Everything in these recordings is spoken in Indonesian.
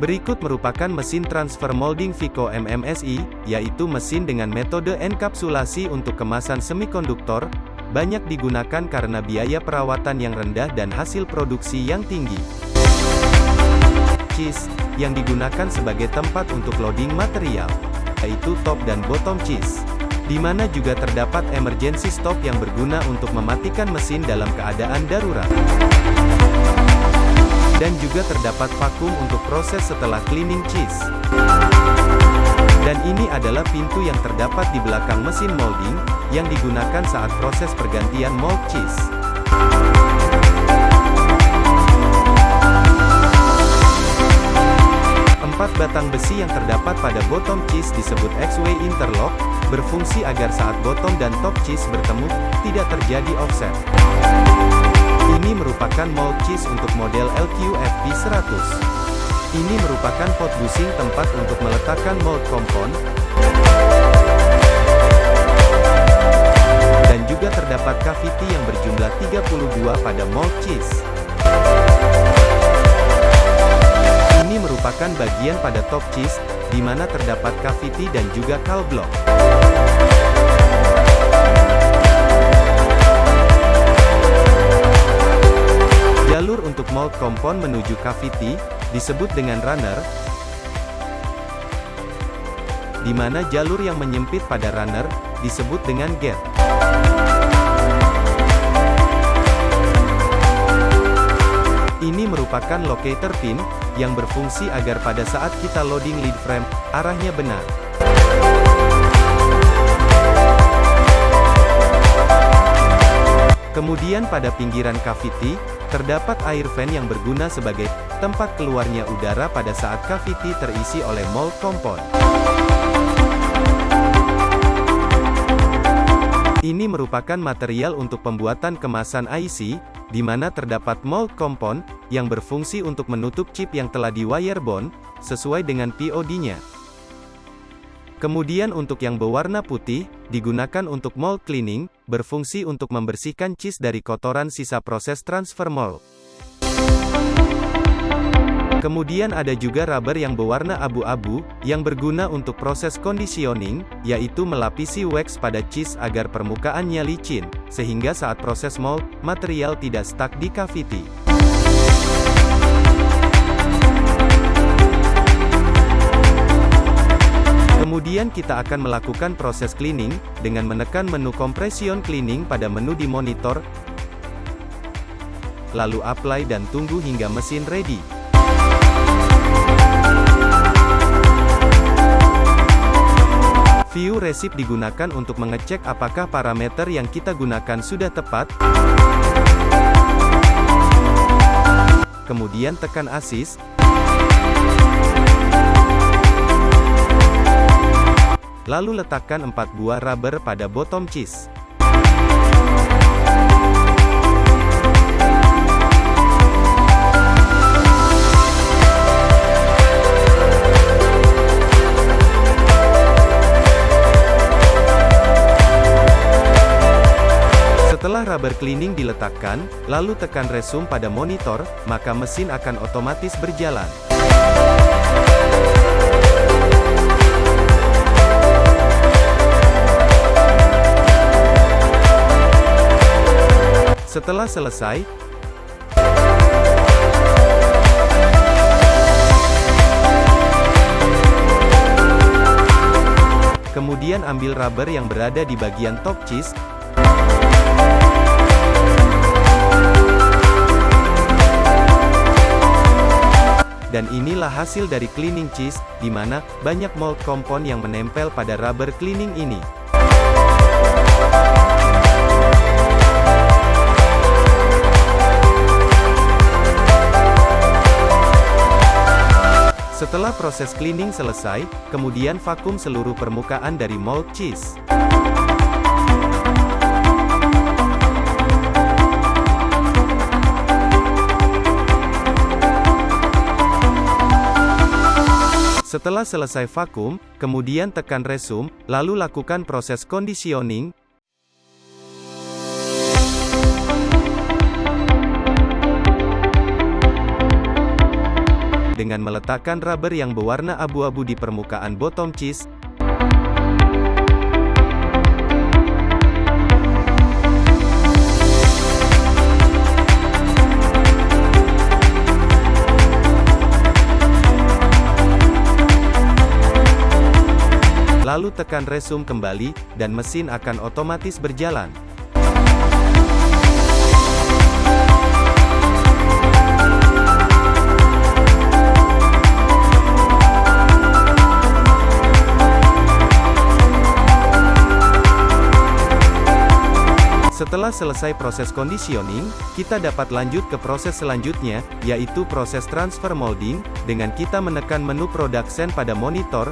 Berikut merupakan mesin transfer molding Vico MMSI, yaitu mesin dengan metode enkapsulasi untuk kemasan semikonduktor, banyak digunakan karena biaya perawatan yang rendah dan hasil produksi yang tinggi. Cheese, yang digunakan sebagai tempat untuk loading material, yaitu top dan bottom cheese, di mana juga terdapat emergency stop yang berguna untuk mematikan mesin dalam keadaan darurat. Dan juga terdapat vakum untuk proses setelah cleaning cheese. Dan ini adalah pintu yang terdapat di belakang mesin molding, yang digunakan saat proses pergantian mold cheese. Empat batang besi yang terdapat pada bottom cheese disebut X-way interlock, berfungsi agar saat bottom dan top cheese bertemu, tidak terjadi offset. Ini merupakan mold cheese untuk model LQFB100. Ini merupakan pot bushing tempat untuk meletakkan mold compound. Dan juga terdapat cavity yang berjumlah 32 pada mold cheese. Ini merupakan bagian pada top cheese, di mana terdapat cavity dan juga cal block. Jalur untuk mold compound menuju cavity, disebut dengan runner, di mana jalur yang menyempit pada runner, disebut dengan gate. Ini merupakan locator pin, yang berfungsi agar pada saat kita loading lead frame, arahnya benar. Kemudian pada pinggiran cavity, terdapat air vent yang berguna sebagai tempat keluarnya udara pada saat cavity terisi oleh mold compound. Ini merupakan material untuk pembuatan kemasan IC, di mana terdapat mold compound, yang berfungsi untuk menutup chip yang telah di wire bond, sesuai dengan POD-nya. Kemudian untuk yang berwarna putih, digunakan untuk mold cleaning, berfungsi untuk membersihkan cheese dari kotoran sisa proses transfer mold. Kemudian ada juga rubber yang berwarna abu-abu, yang berguna untuk proses conditioning, yaitu melapisi wax pada cheese agar permukaannya licin, sehingga saat proses mold, material tidak stuck di cavity. Kemudian kita akan melakukan proses cleaning, dengan menekan menu compression cleaning pada menu di monitor, lalu apply dan tunggu hingga mesin ready. View receipt digunakan untuk mengecek apakah parameter yang kita gunakan sudah tepat. Kemudian tekan assist. Lalu letakkan 4 buah rubber pada bottom cheese. Setelah rubber cleaning diletakkan, lalu tekan resume pada monitor, maka mesin akan otomatis berjalan. Setelah selesai, kemudian ambil rubber yang berada di bagian top cheese, dan inilah hasil dari cleaning cheese, di mana banyak mold compound yang menempel pada rubber cleaning ini. Setelah proses cleaning selesai, kemudian vakum seluruh permukaan dari mold cheese. Setelah selesai vakum, kemudian tekan resume, lalu lakukan proses conditioning. Dengan meletakkan rubber yang berwarna abu-abu di permukaan bottom cheese. Lalu tekan resume kembali, dan mesin akan otomatis berjalan. Setelah selesai proses conditioning, kita dapat lanjut ke proses selanjutnya, yaitu proses transfer molding, dengan kita menekan menu production pada monitor.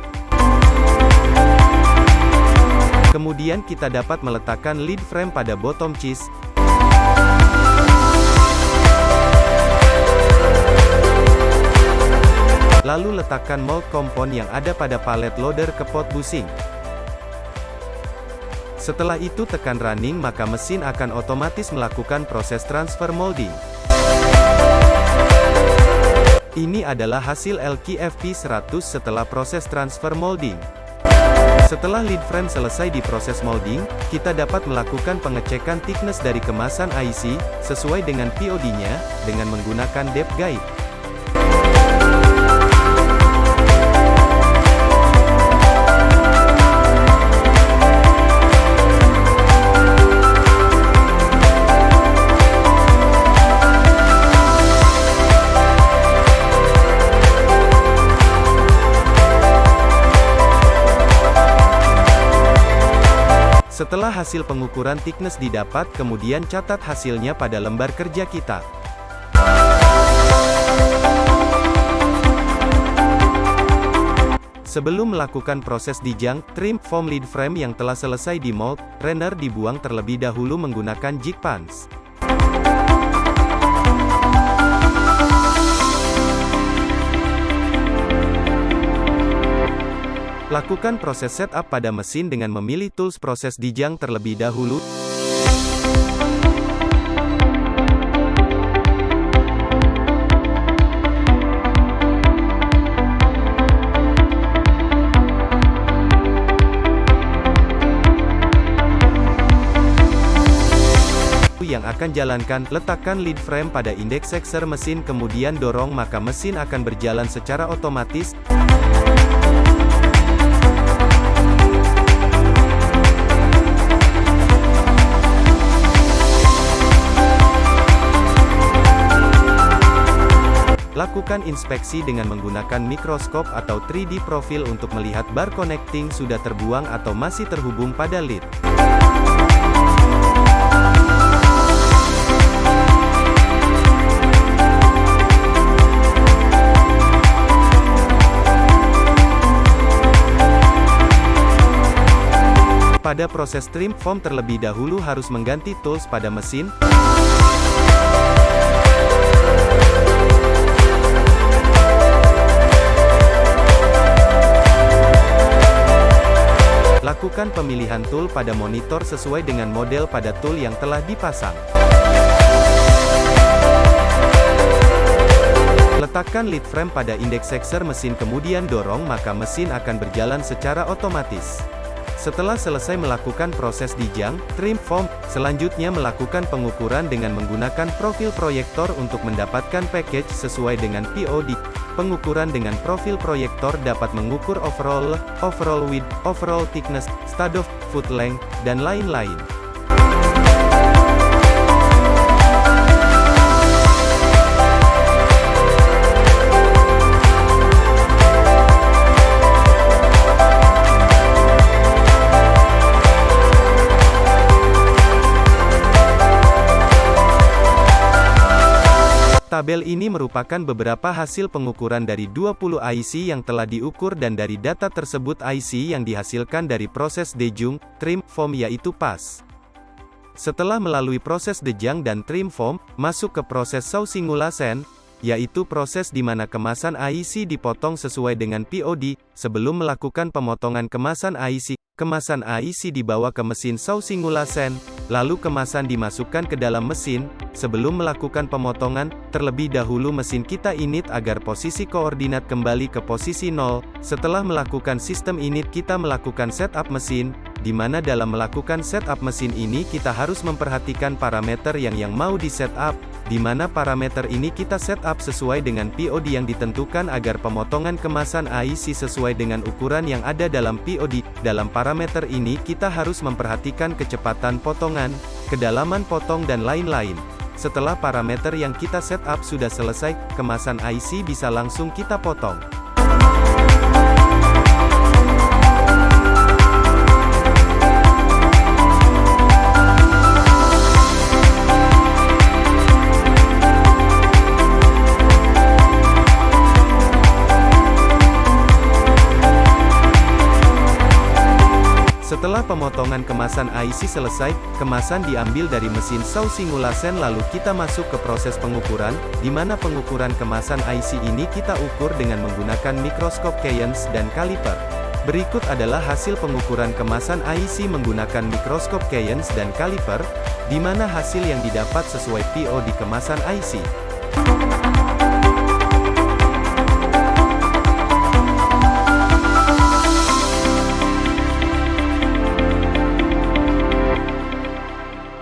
Kemudian kita dapat meletakkan lead frame pada bottom cheese. Lalu letakkan mold compound yang ada pada palet loader ke pot bushing. Setelah itu tekan running, maka mesin akan otomatis melakukan proses transfer molding. Ini adalah hasil LKFP 100 setelah proses transfer molding. Setelah lead frame selesai diproses molding, kita dapat melakukan pengecekan thickness dari kemasan IC, sesuai dengan POD-nya, dengan menggunakan depth guide. Setelah hasil pengukuran thickness didapat, kemudian catat hasilnya pada lembar kerja kita. Sebelum melakukan proses dijang, trim foam lead frame yang telah selesai di mold, render dibuang terlebih dahulu menggunakan jig punch. Lakukan proses setup pada mesin dengan memilih tools proses dijang terlebih dahulu. Yang akan jalankan, letakkan lead frame pada index sexer mesin kemudian dorong maka mesin akan berjalan secara otomatis. Lakukan inspeksi dengan menggunakan mikroskop atau 3D profil untuk melihat bar connecting sudah terbuang atau masih terhubung pada lead. Pada proses trim foam terlebih dahulu harus mengganti tools pada mesin. Lakukan pemilihan tool pada monitor sesuai dengan model pada tool yang telah dipasang. Letakkan lead frame pada index sexer mesin kemudian dorong maka mesin akan berjalan secara otomatis. Setelah selesai melakukan proses dijang, trim foam, selanjutnya melakukan pengukuran dengan menggunakan profil proyektor untuk mendapatkan package sesuai dengan POD. Pengukuran dengan profil proyektor dapat mengukur overall width, overall thickness, stud of foot length, dan lain-lain. Tabel ini merupakan beberapa hasil pengukuran dari 20 IC yang telah diukur dan dari data tersebut IC yang dihasilkan dari proses dejung, trim, foam yaitu pas. Setelah melalui proses dejang dan trim foam, masuk ke proses saw simulation. yaitu proses di mana kemasan IC dipotong sesuai dengan POD. Sebelum melakukan pemotongan kemasan IC dibawa ke mesin saw simulasen, lalu kemasan dimasukkan ke dalam mesin. Sebelum melakukan pemotongan, terlebih dahulu mesin kita init agar posisi koordinat kembali ke posisi 0. Setelah melakukan sistem init, kita melakukan setup mesin, di mana dalam melakukan setup mesin ini kita harus memperhatikan parameter yang mau di setup, di mana parameter ini kita setup sesuai dengan POD yang ditentukan agar pemotongan kemasan IC sesuai dengan ukuran yang ada dalam POD. Dalam parameter ini kita harus memperhatikan kecepatan potongan, kedalaman potong dan lain-lain. Setelah parameter yang kita setup sudah selesai, kemasan IC bisa langsung kita potong. Setelah pemotongan kemasan IC selesai, kemasan diambil dari mesin saw simulasen lalu kita masuk ke proses pengukuran, di mana pengukuran kemasan IC ini kita ukur dengan menggunakan mikroskop Keyens dan kaliper. Berikut adalah hasil pengukuran kemasan IC menggunakan mikroskop Keyens dan kaliper, di mana hasil yang didapat sesuai PO di kemasan IC.